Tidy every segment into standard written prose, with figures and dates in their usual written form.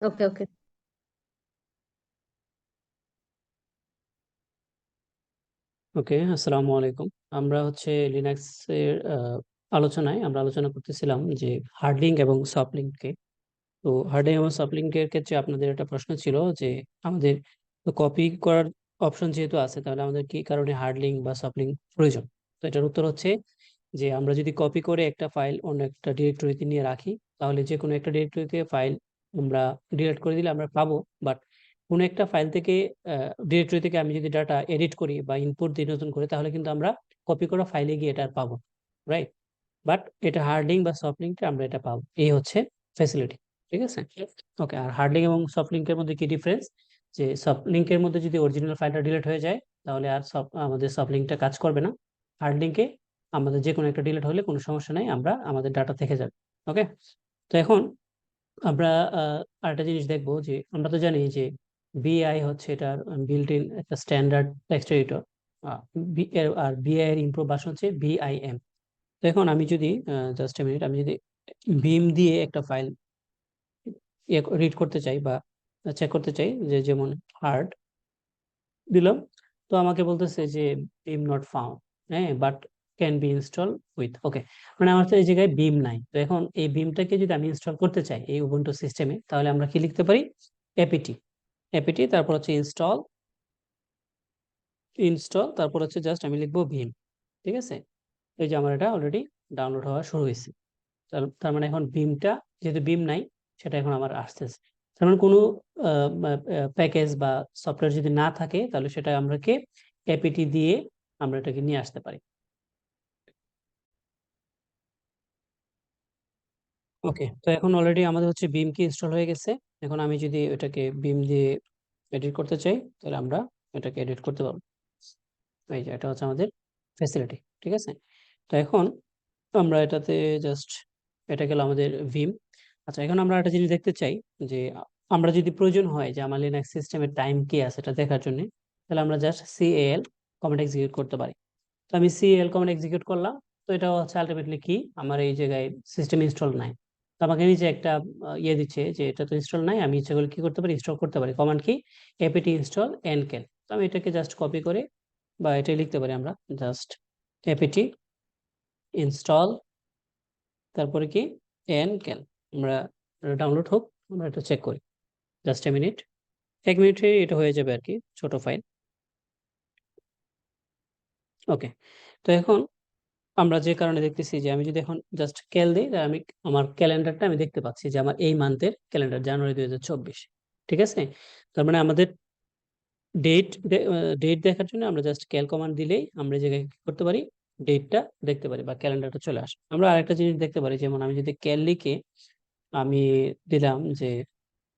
ওকে ওকে। ওকে, আসসালামু আলাইকুম। আমরা হচ্ছে লিনাক্স এর আলোচনায় আমরা আলোচনা করতেছিলাম যে হার্ড লিঙ্ক এবং সফট লিঙ্ককে। তো হার্ড লিঙ্ক এবং সফট লিঙ্কের ক্ষেত্রে আপনাদের একটা প্রশ্ন ছিল যে আমাদের কপি করার অপশন যেহেতু আছে, তাহলে আমাদের কি কারণে হার্ড লিঙ্ক বা সফট লিঙ্ক প্রয়োজন। তো এটার উত্তর হচ্ছে যে আমরা যদি কপি করে একটা ফাইল অন্য একটা ডিরেক্টরিতে নিয়ে রাখি, তাহলে যে কোনো একটা ডিরেক্টরিতে ফাইল আমরা ডিলিট করে দিলে আমরা পাবো। বাট কোনো একটা ফাইল থেকে ডিরেক্টরি থেকে আমি যদি ডাটা এডিট করি বা ইনপুট দিই নতুন করে, তাহলে কিন্তু আমরা কপি করা ফাইলে গিয়ে এটা আর পাবো, রাইট? বাট এটা হার্ড লিঙ্ক বা সফট লিঙ্কে আমরা এটা পাবো, এই হচ্ছে ফ্যাসিলিটি। ঠিক আছে। ওকে, আর হার্ড লিঙ্ক এবং সফট লিঙ্কের মধ্যে কি ডিফারেন্স? যে সফট লিঙ্কের মধ্যে যদি অরিজিনাল ফাইলটা ডিলিট হয়ে যায়, তাহলে আর আমাদের সফট লিঙ্কটা কাজ করবে না। হার্ড লিঙ্কে আমাদের যে কোনো একটা ডিলিট হলে কোনো সমস্যা নেই, আমরা আমাদের ডাটা থেকে যাবে। ওকে। তো এখন আমরা আরেকটা জিনিস দেখবো যে আমরা তো জানি যে বিআই হচ্ছে এটার বিল্ট ইন একটা স্ট্যান্ডার্ড টেক্সট এডিটর, আর বিআই এর ইমপ্রুভ ভার্সন হচ্ছে বিআইএম। তো এখন আমি যদি জাস্ট এ মিনিট, আমি যদি বিম দিয়ে একটা ফাইল রিড করতে চাই বা চেক করতে চাই, যে যেমন হার্ড দিলাম, তো আমাকে বলতেছে যে বিম নট ফাউন্ড, হ্যাঁ, but can be install with. Okay, মানে আমার তো এই জায়গায় বিম নাই। তো এখন এই বিমটাকে যদি আমি ইনস্টল করতে চাই এই উবুন্টু সিস্টেমে, তাহলে আমরা কি লিখতে পারি? এপিটি। এপিটি, তারপর হচ্ছে ইনস্টল, তারপর হচ্ছে জাস্ট আমি লিখবো ভিম। ঠিক আছে। এই যে আমার এটা অলরেডি ডাউনলোড হওয়া শুরু হয়েছে। তার মানে এখন বিমটা, যেহেতু বিম নাই, সেটা এখন আমার আসতেছে। তার মানে কোনো প্যাকেজ বা সফটওয়্যার যদি না থাকে, তাহলে সেটা আমরা কে এপিটি দিয়ে আমরা এটাকে নিয়ে আসতে পারি। ওকে, তো এখন অলরেডি আমাদের হচ্ছে বিম কি ইনস্টল হয়ে গেছে। এখন আমি যদি এটাকে বিম দিয়ে এডিট করতে চাই, তাহলে আমরা এটাকে এডিট করতে পারবো। এই যে এটা হচ্ছে আমাদের ফ্যাসিলিটি। ঠিক আছে। তো এখন আমরা এটাতে জাস্ট, এটা গেল আমাদের ভিম। আচ্ছা, এখন আমরা একটা জিনিস দেখতে চাই যে আমরা যদি প্রয়োজন হয় যে আমার লিনাক্স সিস্টেমের টাইম কি আছে এটা দেখার জন্য, তাহলে আমরা জাস্ট সিএল কমান্ড এক্সিকিউট করতে পারি। তো আমি সিএল কমান্ড এক্সিকিউট করলাম। তো এটা হচ্ছে আলটিমেটলি কি, আমার এই জায়গায় সিস্টেম ইনস্টল নাই। তো আমাকে নিচে একটা ইয়ে দিচ্ছে যে এটা তো ইনস্টল নাই, আমি ইচ্ছা করলে কি করতে পারি, ইনস্টল করতে পারি। কমান্ড কি? এপিটি ইনস্টল এনকেল। তো আমি এটাকে জাস্ট কপি করে বা এটাই লিখতে পারি আমরা, জাস্ট এপিটি ইনস্টল, তারপরে কি এন ক্যান। আমরা ডাউনলোড হোক, আমরা এটা চেক করি। জাস্ট এ মিনিট, 1 মিনিটে এটা হয়ে যাবে আর কি, ছোট ফাইল। ওকে। তো এখন আমরা যে কারণে দেখতেছি যে আমি যদি এখন জাস্ট ক্যাল দিই, তাহলে আমি আমার ক্যালেন্ডারটা আমি দেখতে পাচ্ছি যে আমার এই মান্থের ক্যালেন্ডার জানুয়ারি 2024। ঠিক আছে। তার মানে আমাদের ডেট ডেট দেখার জন্য আমরা জাস্ট ক্যাল কমান্ড দিলেই আমরা এই জায়গায় কি করতে পারি, ডেটটা দেখতে পারি বা ক্যালেন্ডারটা চলে আসে। আমরা আরেকটা জিনিস দেখতে পারি, যেমন আমি যদি ক্যাল লিখে আমি দিলাম যে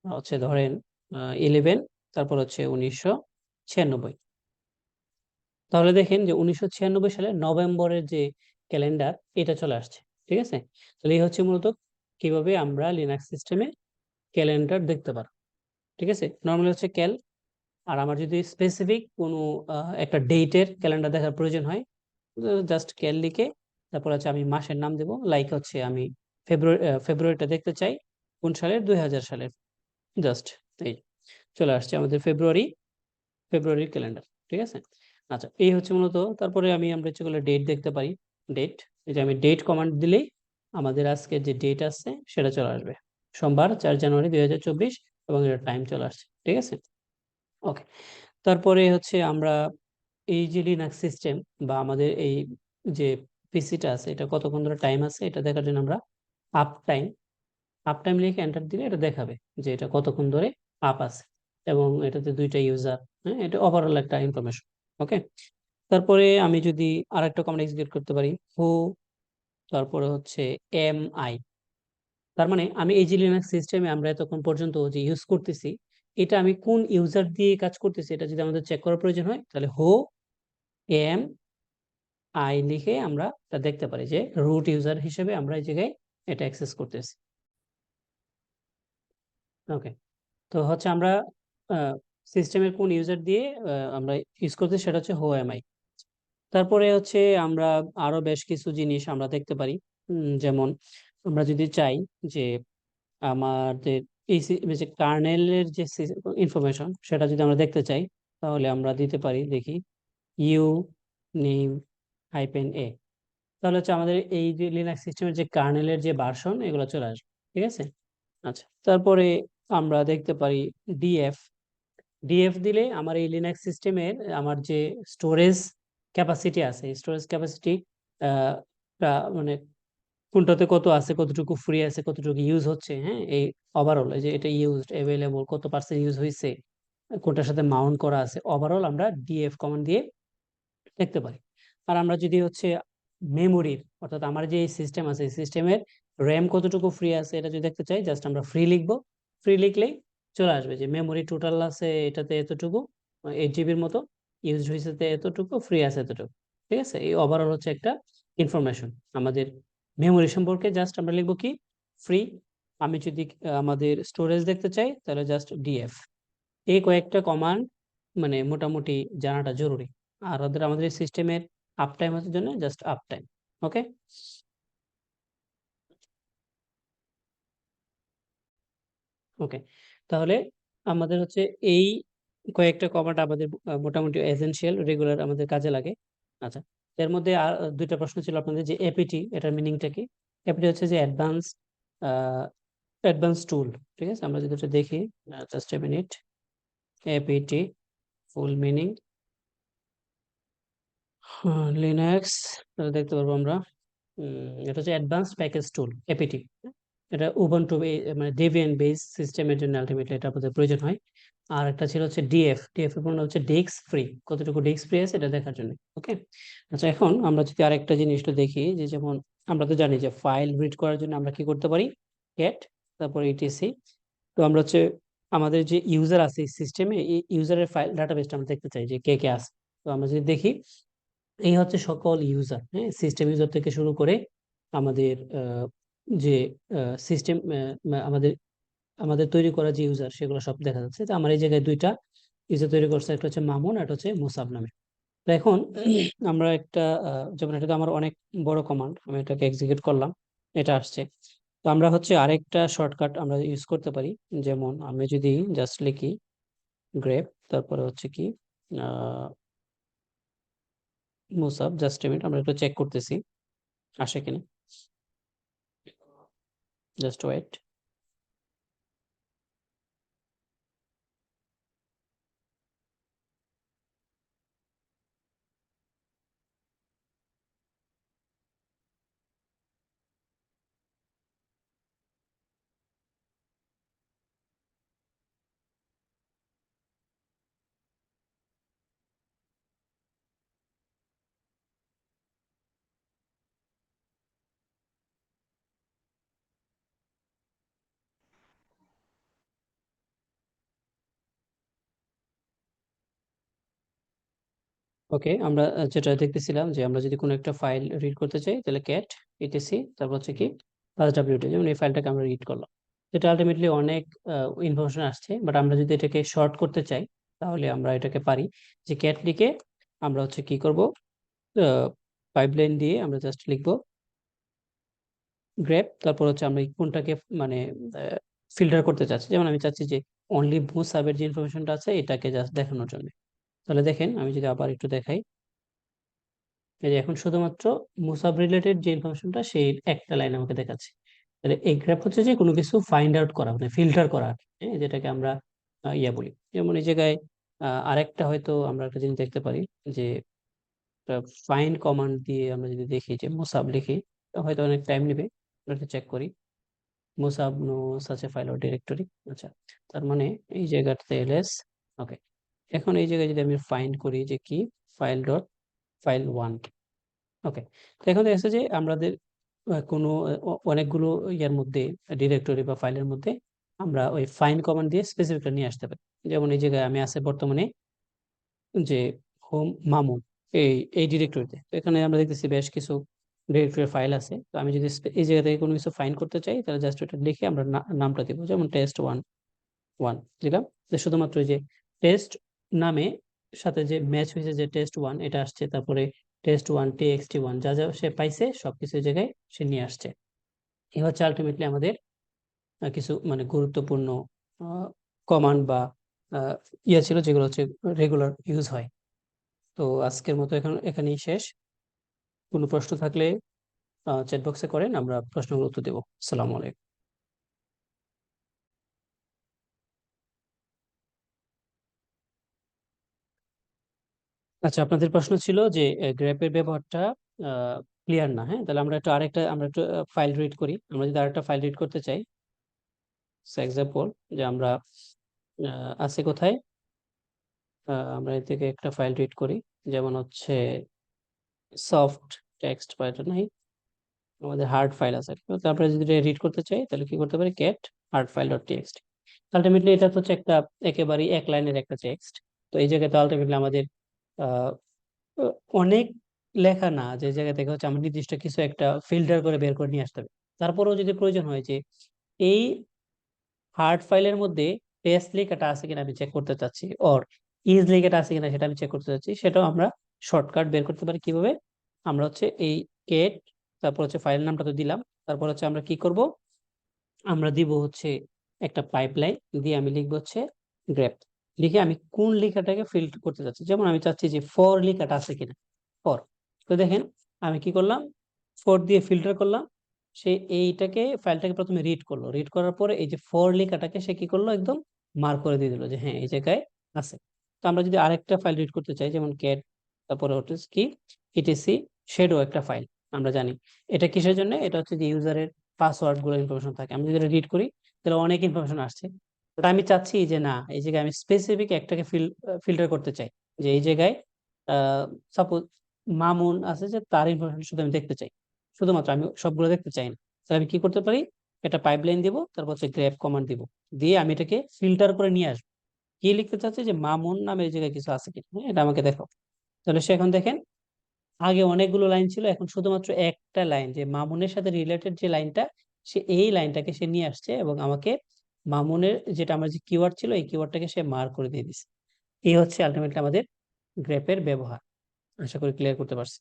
হচ্ছে ধরেন 11, তারপর হচ্ছে 1996, তাহলে দেখেন যে 1996 সালে নভেম্বরের যে ক্যালেন্ডার, এটা চলে আসছে। ঠিক আছে। তাহলে এই হচ্ছে মূলত কিভাবে আমরা লিনাক্স সিস্টেমে ক্যালেন্ডার দেখতে পারো। ঠিক আছে, নর্মালি হচ্ছে ক্যাল। আর আমার যদি স্পেসিফিক কোনো একটা ডেটের ক্যালেন্ডার দেখার প্রয়োজন হয়, জাস্ট ক্যাল লিখে তারপর হচ্ছে আমি মাসের নাম দেবো, লাইক হচ্ছে আমি ফেব্রুয়ারিটা দেখতে চাই কোন সালের, 2000 সালের। জাস্ট এই চলে আসছে আমাদের ফেব্রুয়ারির ক্যালেন্ডার। ঠিক আছে। আচ্ছা, এই হচ্ছে মূলত। তারপরে আমরা ইচ্ছে করলে ডেট দেখতে পারি। ডেট, এই যে আমি ডেট কমান্ড দিলেই আমাদের আজকে যে ডেট আছে সেটা চলে আসবে, সোমবার 4 জানুয়ারি 2024, এবং এটা টাইম চলে আসছে। ঠিক আছে। ওকে। তারপরে হচ্ছে আমরা এই যে লিনাক্স সিস্টেম বা আমাদের এই যে পিসিটা আছে, এটা কতক্ষণ ধরে টাইম আছে এটা দেখার জন্য আমরা আপ টাইম, লিখে এন্টার দিলে এটা দেখাবে যে এটা কতক্ষণ ধরে আপ আছে, এবং এটাতে দুইটা ইউজার। হ্যাঁ, এটা ওভারঅল একটা ইনফরমেশন। ওকে। তারপরে আমি যদি আরেকটা কমান্ড এক্সিকিউট করতে পারি, হু, তারপরে হচ্ছে এম আই। তার মানে আমি এই যে লিনাক্স সিস্টেমে আমরা এতক্ষণ পর্যন্ত যে ইউজ করতেছি, এটা আমি কোন ইউজার দিয়ে কাজ করতেছি, এটা যদি আমাদের চেক করার প্রয়োজন হয়, তাহলে হো এম আই লিখে আমরা তা দেখতে পারি যে রুট ইউজার হিসেবে আমরা এই জায়গায় এটা অ্যাক্সেস করতেছি। ওকে। তো হচ্ছে আমরা সিস্টেমের কোন ইউজার দিয়ে আমরা ইউজ করতেছি সেটা হচ্ছে হো এম আই। তারপরে হচ্ছে আমরা আরো বেশ কিছু জিনিস আমরা দেখতে পারি। যেমন আমরা যদি চাই যে আমাদের এই যে কার্নেলের যে ইনফরমেশন সেটা যদি আমরা দেখতে চাই, তাহলে আমরা দিতে পারি, দেখি, ইউ নেম -a, তাহলে হচ্ছে আমাদের এই যে লিনাক্স সিস্টেমের যে কার্নেলের যে ভার্সন এগুলো চলে আসবে। ঠিক আছে। আচ্ছা, তারপরে আমরা দেখতে পারি ডিএফ। ডিএফ দিলে আমার এই লিনাক্স সিস্টেমের আমার যে স্টোরেজ ক্যাপাসিটি আছে, স্টোরেজ ক্যাপাসিটি মানে কোনটাতে কত আছে, কতটুকু ফ্রি আছে, কতটুকু ইউজ হচ্ছে, হ্যাঁ, এই ওভারঅল যে এটা ইউজড অ্যাভেলেবল কত পার্সেন্ট ইউজ হয়েছে, কোনটার সাথে মাউন্ট করা আছে, ওভারঅল আমরা ডিএফ কমান্ড দিয়ে দেখতে পারি। আর আমরা যদি হচ্ছে মেমোরির, অর্থাৎ আমার যে সিস্টেম আছে এই সিস্টেমের র্যাম কতটুকু ফ্রি আছে এটা যদি দেখতে চাই, জাস্ট আমরা ফ্রি লিখবো। ফ্রি লিখলেই চলে আসবে যে মেমোরি টোটাল আছে এটাতে এতটুকু, 8 জিবির মতো, ইউজ হয়েছে এতটুকু, ফ্রি আছে এতটুকু। ঠিক আছে, এই ওভারঅল হচ্ছে একটা ইনফরমেশন আমাদের মেমোরি সম্পর্কে। জাস্ট আমরা লিখবো কি, ফ্রি। আমি যদি আমাদের স্টোরেজ দেখতে চাই তাহলে জাস্ট ডিএফ। এই কয়েকটা কমান্ড মানে মোটামুটি জানাটা জরুরি। আর আমাদের সিস্টেমের আপ টাইম হচ্ছে জন্য জাস্ট আপ টাইম। ওকে। ওকে, তাহলে আমাদের হচ্ছে এই কয়েকটা কমান্ড আমাদের মোটামুটি এসেনশিয়াল, রেগুলার আমাদের কাজে লাগে। আচ্ছা, এর মধ্যে আর দুইটা প্রশ্ন ছিল আপনাদের, যে এপিটি এটার মিনিংটা কি। এপিটি হচ্ছে যে অ্যাডভান্স অ্যাডভান্স টুল। ঠিক আছে, আমরা যদি এটা দেখি, just a minute, apt full meaning Linux, দেখতে পারবো আমরা। এটা হচ্ছে অ্যাডভান্সড প্যাকেজ টুল, এপিটি। এটা উবুন্টু মানে ডেবিয়ান বেস সিস্টেমের জন্য আলটিমেটলি এটা আমাদের প্রয়োজন হয়। আর একটা ছিল হচ্ছে ডিএফ। ডিএফ এর পূর্ণ হচ্ছে ডিস্ক ফ্রি, কতটুকু ডিস্ক ফ্রি আছে এটা দেখার জন্য। ওকে। আচ্ছা, এখন আমরা যদি আরেকটা জিনিসটা দেখি, যে যেমন আমরা তো জানি যে ফাইল রিড করার জন্য আমরা কি করতে পারি, গেট, তারপর ইটিসি। তো আমরা হচ্ছে আমাদের যে ইউজার আছে সিস্টেমে, এই ইউজারের ফাইল ডাটাবেসটা আমরা দেখতে চাই যে কে কে আছে। তো আমরা যদি দেখি, এই হচ্ছে সকল ইউজার, হ্যাঁ, সিস্টেম ইউজার থেকে শুরু করে আমাদের যে সিস্টেম, আমাদের আমাদের তৈরি করা যে ইউজার সেগুলো সব দেখা যাচ্ছে। তো আমার এই জায়গায় দুইটা ইউজার তৈরি করছে, একটা হচ্ছে মামুন, একটা হচ্ছে মুসাব নামে। তো এখন আমরা একটা যেমন এটা তো আমার অনেক বড় কমান্ড, আমি এটাকে এক্সিকিউট করলাম, এটা আসছে। তো আমরা হচ্ছে আরেকটা শর্টকাট আমরা ইউজ করতে পারি। যেমন আমি যদি জাস্ট লিখি গ্রেপ, তারপরে হচ্ছে কি মুসাব, জাস্ট মিনিট, আমরা একটু চেক করতেছি আসে কিনা, জাস্ট ওয়েট। ওকে, আমরা যেটা দেখতেছিলাম যে আমরা যদি কোনো একটা ফাইল রিড করতে চাই তাহলে ক্যাট ইটিসি, তারপর হচ্ছে কি প্লাস ডাব্লিউটি, যেমন এই ফাইলটাকে আমরা রিড করলাম। এটা আলটিমেটলি অনেক ইনফরমেশন আসছে, বাট আমরা যদি এটাকে শর্ট করতে চাই তাহলে আমরা এটাকে পারি যে ক্যাট লিখে আমরা হচ্ছে কি করব, পাইপলাইন দিয়ে আমরা জাস্ট লিখবো গ্রেপ, তারপর হচ্ছে আমরা এই কোনটাকে মানে ফিল্টার করতে চাচ্ছি। যেমন আমি চাচ্ছি যে অনলি বুস্ট সাবের যে ইনফরমেশনটা আছে এটাকে জাস্ট দেখানোর জন্য। তাহলে দেখেন, আমি যদি আবার একটু দেখাই, এই যে এখন শুধুমাত্র মুসাব রিলেটেড যে ইনফরমেশনটা সেই একটা লাইন আমাকে দেখাচ্ছে। তাহলে এই গ্রাফ হচ্ছে যে কোনো কিছু ফাইন্ড আউট করা, মানে ফিল্টার করা, হ্যাঁ, যেটাকে আমরা ইয়া বলি। যেমন এই জায়গায় আরেকটা হয়তো আমরা একটা জিনিস দেখতে পারি, যে ফাইন্ড কমান্ড দিয়ে আমরা যদি দেখি যে মুসাব লিখি, তো হয়তো অনেক টাইম নেবে, চেক করি মুসাব no such a file or directory. আচ্ছা, তার মানে এই জায়গাটাতে এলএস। ওকে, এখন এই জায়গায় যদি আমি ফাইন্ড করি যে কি, ফাইল ডট ফাইল ওয়ান। ওকে, তো এখন দেখা যাচ্ছে যে আমাদের কোনো অনেকগুলো ইয়ার মধ্যে, ডিরেক্টরি বা ফাইলের মধ্যে আমরা ওই ফাইন্ড কমান্ড দিয়ে স্পেসিফিকটা নিয়ে আসতে পারি। যেমন এই জায়গায় আমি আছে বর্তমানে যে হোম মামুন, এই এই ডিরেক্টরিতে। তো এখানে আমরা দেখতেছি বেশ কিছু ডিরেক্টরি ফাইল আছে। তো আমি যদি এই জায়গা থেকে কোনো কিছু ফাইন্ড করতে চাই তাহলে জাস্ট ওটা লিখে আমরা নামটা দিব, যেমন টেস্ট 1 দিলাম। যে শুধুমাত্র ওই যে টেস্ট নামে সাথে যে ম্যাচ হয়েছে যে টেস্ট 1 এটা আসছে, তারপরে টেস্ট 1 txt1 যা যা সে পাইছে সবকিছু এই জায়গায় সে নিয়ে আসছে। এই হচ্ছে আলটিমেটলি আমাদের কিছু মানে গুরুত্বপূর্ণ কমান্ড বা ইয়ে ছিল, যেগুলো হচ্ছে রেগুলার ইউজ হয়। তো আজকের মতো এখানেই শেষ। কোনো প্রশ্ন থাকলে চ্যাট বক্সে করেন, আমরা প্রশ্নগুলো উত্তর দেবো। আসসালামু আলাইকুম। আচ্ছা, আপনাদের প্রশ্ন ছিল যে গ্রেপের ব্যবহারটা ক্লিয়ার না। হ্যাঁ, তাহলে আমরা একটু ফাইল রিড করি। আমরা যদি আরেকটা ফাইল রিড করতে চাই, এক্সাম্পল যে আমরা আছে কোথায়, আমরা এর থেকে একটা ফাইল রিড করি, যেমন হচ্ছে সফট টেক্সট বা এটা নাই, আমাদের হার্ড ফাইল আছে। তারপরে যদি রিড করতে চাই তাহলে কি করতে পারি, cat hard file dot TXT. Ultimately এটা হচ্ছে একটা একেবারেই এক লাইনের একটা টেক্সট। তো এই জায়গাতে আলটিমেটলি আমাদের আহ, অনেক লেখা না, যে জায়গা থেকে হচ্ছে আমরা নির্দিষ্ট কিছু একটা ফিল্টার করে বের করে নিয়ে আসতে হবে। তারপরেও যদি প্রয়োজন হয় যে এই হার্ড ফাইলের মধ্যে টেস্ট লেখাটা আছে কিনা আমি চেক করতে চাচ্ছি, অর ইজ লেখাটা আছে কিনা সেটা আমি চেক করতে চাচ্ছি, সেটাও আমরা শর্টকাট বের করতে পারি। কিভাবে? আমরা হচ্ছে এই কেট, তারপর হচ্ছে ফাইল নামটা তো দিলাম, তারপর হচ্ছে আমরা কি করব, আমরা দিব হচ্ছে একটা পাইপলাইন দিয়ে আমি লিখবো হচ্ছে গ্রেপ, লিখে আমি কোন লেখাটাকে ফিল্টার করতে চাচ্ছি। যেমন আমি চাচ্ছি যে ফর লেখাটা আছে কিনা, ফর। তো দেখেন আমি কি করলাম, ফর দিয়ে ফিল্টার করলাম। সে এইটাকে ফাইলটাকে প্রথমে রিড করলো, রিড করার পরে এই যে ফর লেখাটাকে সে কি করলো, একদম মার্ক করে দিয়ে দিল যে হ্যাঁ এই জায়গায় আছে। তো আমরা যদি আরেকটা ফাইল রিড করতে চাই, যেমন ক্যাট, তারপরে হচ্ছে কি ইটিসি শ্যাডো একটা ফাইল, আমরা জানি এটা কিসের জন্য, এটা হচ্ছে যে ইউজারের পাসওয়ার্ড গুলো ইনফরমেশন থাকে। আমি যদি রিড করি তাহলে অনেক ইনফরমেশন আসছে, বাট আমি চাচ্ছি যে না, এই জায়গায় আমি স্পেসিফিক একটাকে ফিল্টার করতে চাই, যে এই জায়গায় সাপোজ মামুন আছে, যে তার ইনফরমেশন শুধু আমি দেখতে চাই, শুধুমাত্র, আমি সবগুলো দেখতে চাই না। তাহলে আমি কি করতে পারি, একটা পাইপলাইন দিব, তারপর হচ্ছে গ্র্যাব কমান্ড দিব, দিয়ে আমি এটাকে ফিল্টার করে নিয়ে আসবো। কি লিখতে চাচ্ছি, যে মামুন নামে এই জায়গায় কিছু আছে কিনা, হ্যাঁ, এটা আমাকে দেখো। তাহলে সে এখন দেখেন, আগে অনেকগুলো লাইন ছিল, এখন শুধুমাত্র একটা লাইন, যে মামুনের সাথে রিলেটেড যে লাইনটা, সে এই লাইনটাকে সে নিয়ে আসছে এবং আমাকে মামুনের যেটা আমার যে কিওয়ার্ড ছিল এই কিওয়ার্ডটাকে সে মার্ক করে দিয়ে দিচ্ছে। এই হচ্ছে আলটিমেটলি আমাদের গ্রেপের ব্যবহার। আশা করি ক্লিয়ার করতে পারছি।